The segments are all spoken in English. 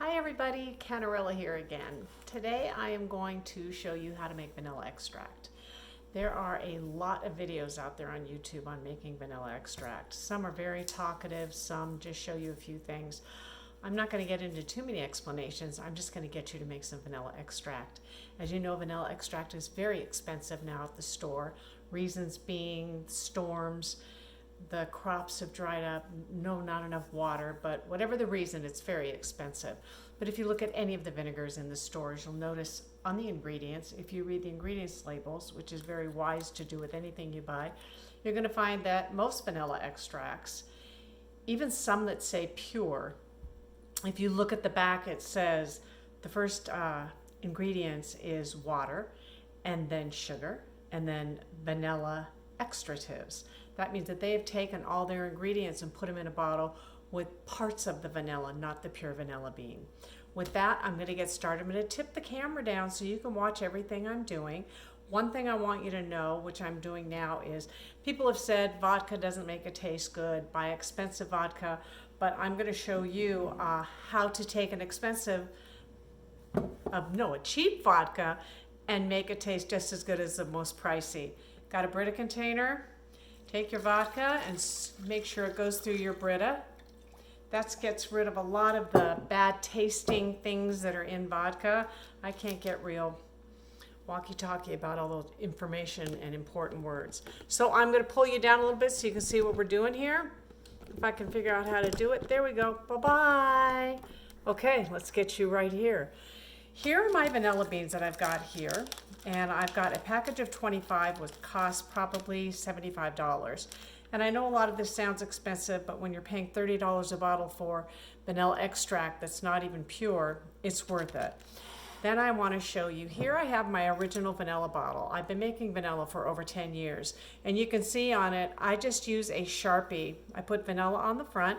Hi everybody, Canarella here again. Today I am going to show you how to make vanilla extract. There are a lot of videos out there on YouTube on making vanilla extract. Some are very talkative, some just show you a few things. I'm not going to get into too many explanations. I'm just going to get you to make some vanilla extract. As you know, vanilla extract is very expensive now at the store. Reasons being storms, the crops have dried up, not enough water, but whatever the reason, it's very expensive. But if you look at any of the vinegars in the stores, you'll notice on the ingredients, if you read the ingredients labels, which is very wise to do with anything you buy, you're going to find that most vanilla extracts, even some that say pure, if you look at the back, it says the first ingredients is water, and then sugar, and then vanilla extractives. That means that they have taken all their ingredients and put them in a bottle with parts of the vanilla, not the pure vanilla bean. With that, I'm going to get started. I'm going to tip the camera down so you can watch everything I'm doing. One thing I want you to know, which I'm doing now, is people have said vodka doesn't make it taste good. Buy expensive vodka, but I'm going to show you how to take an a cheap vodka and make it taste just as good as the most pricey. Got a Brita container? Take your vodka and make sure it goes through your Brita. That gets rid of a lot of the bad tasting things that are in vodka. I can't get real walkie-talkie about all those information and important words. So I'm going to pull you down a little bit so you can see what we're doing here. If I can figure out how to do it. There we go. Bye-bye. Okay, let's get you right here. Here are my vanilla beans that I've got here. And I've got a package of 25, which costs probably $75. And I know a lot of this sounds expensive, but when you're paying $30 a bottle for vanilla extract that's not even pure, it's worth it. Then I want to show you, here I have my original vanilla bottle. I've been making vanilla for over 10 years. And you can see on it, I just use a Sharpie. I put vanilla on the front,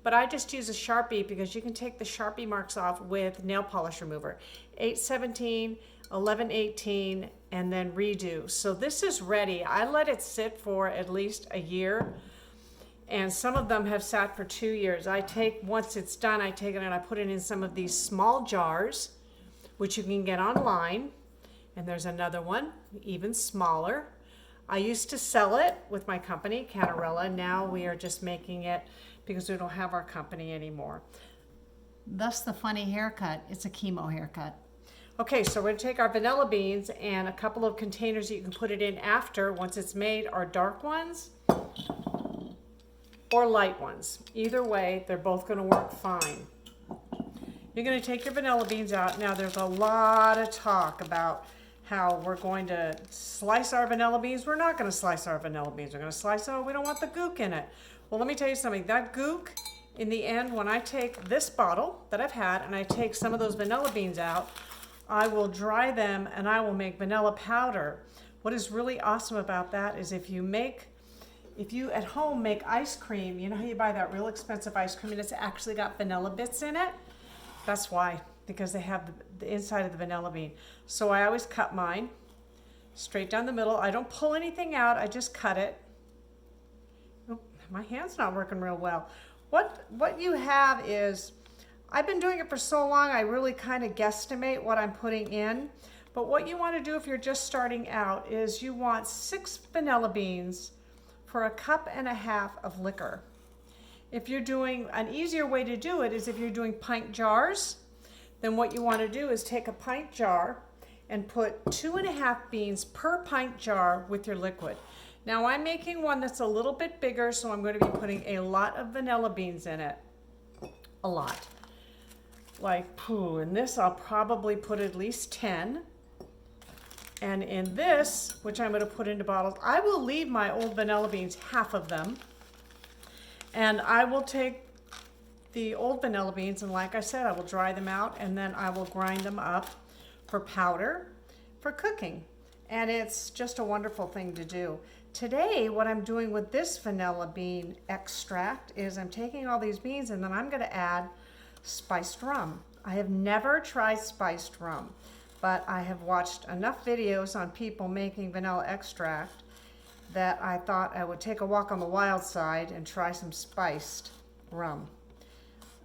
but I just use a Sharpie because you can take the Sharpie marks off with nail polish remover. 817, 1118, and then redo. So this is ready. I let it sit for at least a year, and some of them have sat for 2 years. Once it's done, I take it and I put it in some of these small jars, which you can get online. And there's another one, even smaller. I used to sell it with my company, Canarella. Now we are just making it because we don't have our company anymore. Thus the funny haircut. It's a chemo haircut. Okay, so we're going to take our vanilla beans, and a couple of containers that you can put it in after once it's made are dark ones or light ones. Either way, they're both going to work fine. You're going to take your vanilla beans out. Now there's a lot of talk about how we're going to slice our vanilla beans. We're not going to slice our vanilla beans. We're going to slice, we don't want the gook in it. Well, let me tell you something. That gook, in the end, when I take this bottle that I've had and I take some of those vanilla beans out, I will dry them and I will make vanilla powder. What is really awesome about that is if you at home make ice cream, you know how you buy that real expensive ice cream and it's actually got vanilla bits in it? That's why, because they have the inside of the vanilla bean. So I always cut mine straight down the middle. I don't pull anything out, I just cut it. Oh, my hand's not working real well. What you have is, I've been doing it for so long, I really kind of guesstimate what I'm putting in. But what you want to do if you're just starting out is you want 6 vanilla beans for a cup and a half of liquor. If you're doing, an easier way to do it is if you're doing pint jars, then what you want to do is take a pint jar and put 2.5 beans per pint jar with your liquid. Now I'm making one that's a little bit bigger, so I'm going to be putting a lot of vanilla beans in it. A lot. In this I'll probably put at least 10. And in this, which I'm going to put into bottles, I will leave my old vanilla beans, half of them. And I will take the old vanilla beans, and like I said, I will dry them out, and then I will grind them up for powder for cooking. And it's just a wonderful thing to do. Today, what I'm doing with this vanilla bean extract is I'm taking all these beans and then I'm going to add spiced rum. I have never tried spiced rum, but I have watched enough videos on people making vanilla extract that I thought I would take a walk on the wild side and try some spiced rum.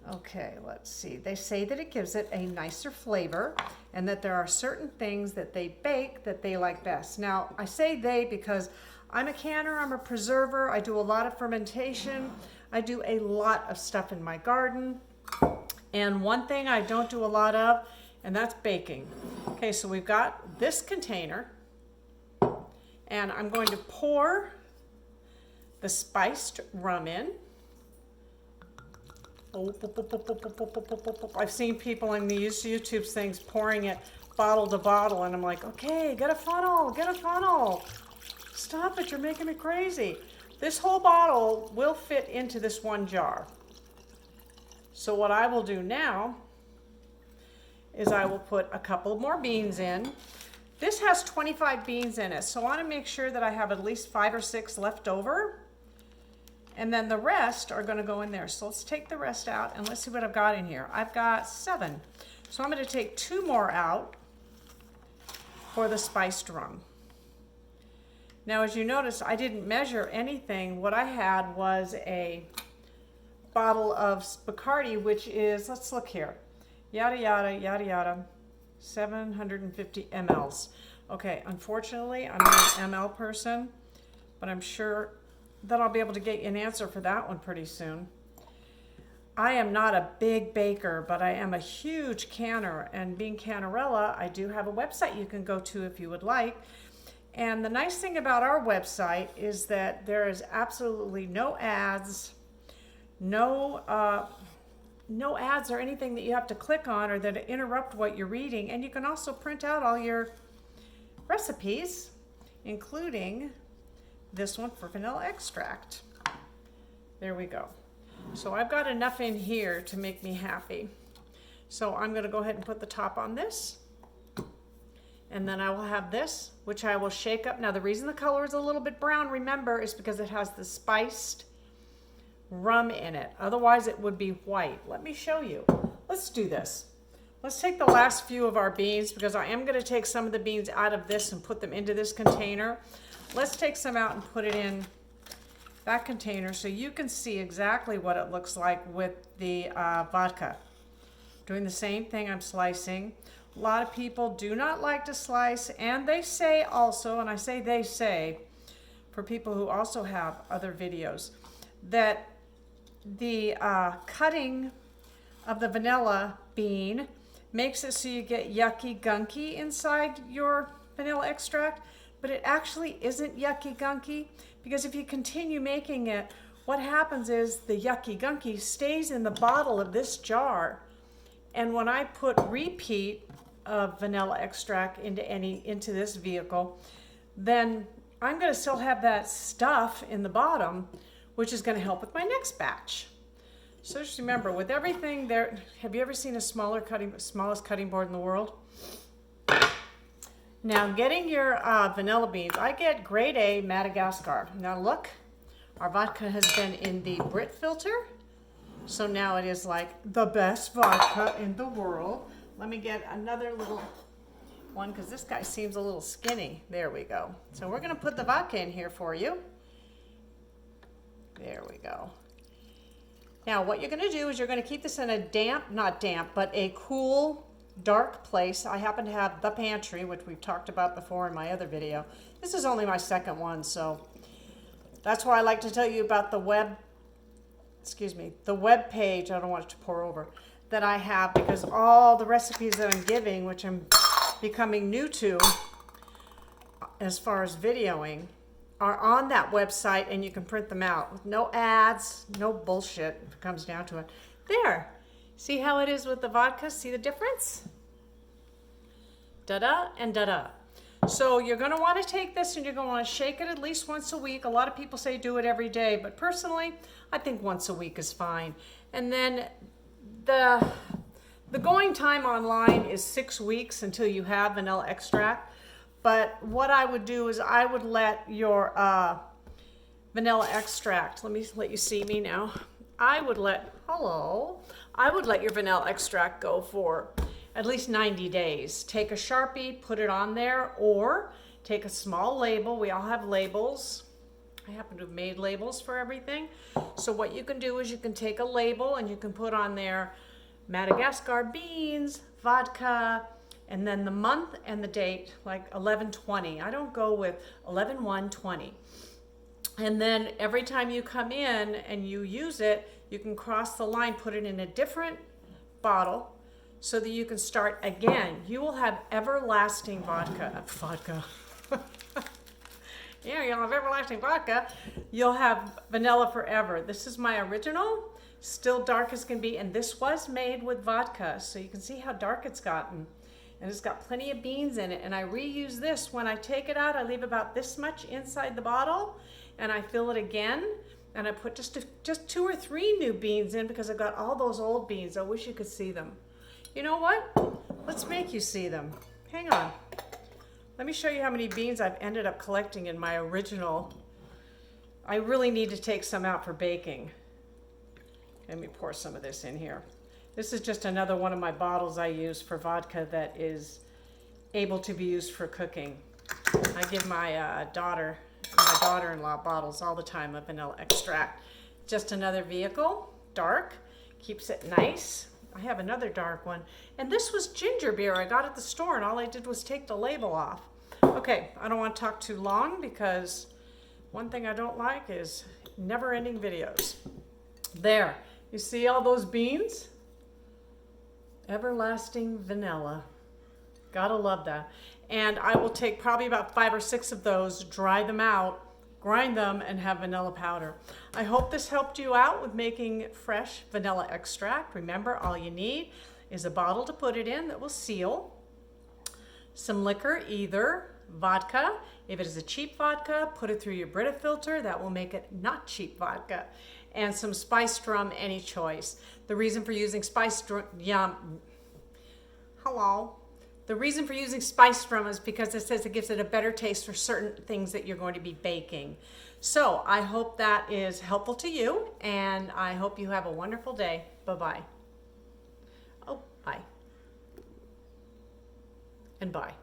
Okay, let's see. They say that it gives it a nicer flavor and that there are certain things that they bake that they like best. Now, I say they because I'm a canner, I'm a preserver, I do a lot of fermentation, I do a lot of stuff in my garden. And one thing I don't do a lot of, and that's baking. Okay, so we've got this container, and I'm going to pour the spiced rum in. I've seen people in these YouTube things pouring it bottle to bottle, and I'm like, okay, get a funnel, get a funnel. Stop it, you're making me crazy. This whole bottle will fit into this one jar. So what I will do now is I will put a couple more beans in. This has 25 beans in it, so I want to make sure that I have at least 5 or 6 left over. And then the rest are going to go in there. So let's take the rest out and let's see what I've got in here. I've got 7. So I'm going to take 2 more out for the spiced rum. Now, as you notice, I didn't measure anything. What I had was a bottle of Bacardi, which is, let's look here, yada, yada, yada, yada, 750 mLs. Okay, unfortunately, I'm not an ml person, but I'm sure that I'll be able to get you an answer for that one pretty soon. I am not a big baker, but I am a huge canner, and being Canarella, I do have a website you can go to if you would like. And the nice thing about our website is that there is absolutely no ads, no ads or anything that you have to click on or that interrupt what you're reading. And you can also print out all your recipes, including this one for vanilla extract. There we go. So I've got enough in here to make me happy. So I'm going to go ahead and put the top on this. And then I will have this, which I will shake up. Now the reason the color is a little bit brown, remember, is because it has the spiced rum in it. Otherwise it would be white. Let me show you. Let's do this. Let's take the last few of our beans, because I am going to take some of the beans out of this and put them into this container. Let's take some out and put it in that container so you can see exactly what it looks like with the vodka. Doing the same thing, I'm slicing. A lot of people do not like to slice, and they say also, and I say they say, for people who also have other videos, that the cutting of the vanilla bean makes it so you get yucky gunky inside your vanilla extract. But it actually isn't yucky gunky, because if you continue making it, what happens is the yucky gunky stays in the bottle of this jar. And when I put repeat of vanilla extract into this vehicle, then I'm going to still have that stuff in the bottom, which is going to help with my next batch. So just remember, with everything there, have you ever seen a smallest cutting board in the world? Now, getting your vanilla beans, I get grade A Madagascar. Now look, our vodka has been in the Brit filter, so now it is like the best vodka in the world. Let me get another little one, because this guy seems a little skinny. There we go. So we're going to put the vodka in here for you. There we go. Now what you're going to do is you're going to keep this in a not damp, but a cool, dark place. I happen to have the pantry, which we've talked about before in my other video. This is only my second one, so that's why I like to tell you about the web page, I don't want it to pour over, that I have, because all the recipes that I'm giving, which I'm becoming new to as far as videoing, are on that website, and you can print them out with no ads, no bullshit if it comes down to it. There. See how it is with the vodka? See the difference? Da-da and da-da. So you're going to want to take this and you're going to want to shake it at least once a week. A lot of people say do it every day, but personally, I think once a week is fine. And then the going time online is 6 weeks until you have vanilla extract. But what I would do is I would let your vanilla extract, let you see me now. I would let your vanilla extract go for at least 90 days. Take a Sharpie, put it on there, or take a small label. We all have labels. I happen to have made labels for everything. So what you can do is you can take a label and you can put on there Madagascar beans, vodka, and then the month and the date, like 11/20. I don't go with 11/1/20. And then every time you come in and you use it, you can cross the line, put it in a different bottle so that you can start again. You will have everlasting vodka. Yeah, you'll have everlasting vodka. You'll have vanilla forever. This is my original, still dark as can be, and this was made with vodka, so you can see how dark it's gotten. And it's got plenty of beans in it, and I reuse this. When I take it out, I leave about this much inside the bottle, and I fill it again, and I put just 2 or 3 new beans in because I've got all those old beans. I wish you could see them. You know what? Let's make you see them. Hang on. Let me show you how many beans I've ended up collecting in my original. I really need to take some out for baking. Let me pour some of this in here. This is just another one of my bottles I use for vodka that is able to be used for cooking. I give my daughter-in-law bottles all the time of vanilla extract. Just another vehicle, dark, keeps it nice. I have another dark one. And this was ginger beer I got at the store, and all I did was take the label off. Okay, I don't want to talk too long because one thing I don't like is never-ending videos. There, you see all those beans? Everlasting vanilla. Gotta love that. And I will take probably about 5 or 6 of those, dry them out, grind them, and have vanilla powder. I hope this helped you out with making fresh vanilla extract. Remember, all you need is a bottle to put it in that will seal, some liquor, either vodka. If it is a cheap vodka, put it through your Brita filter. That will make it not cheap vodka. And some spiced rum, any choice. The reason for using spiced rum, The reason for using spiced rum is because it says it gives it a better taste for certain things that you're going to be baking. So I hope that is helpful to you, and I hope you have a wonderful day. Bye-bye. Oh, bye. And bye.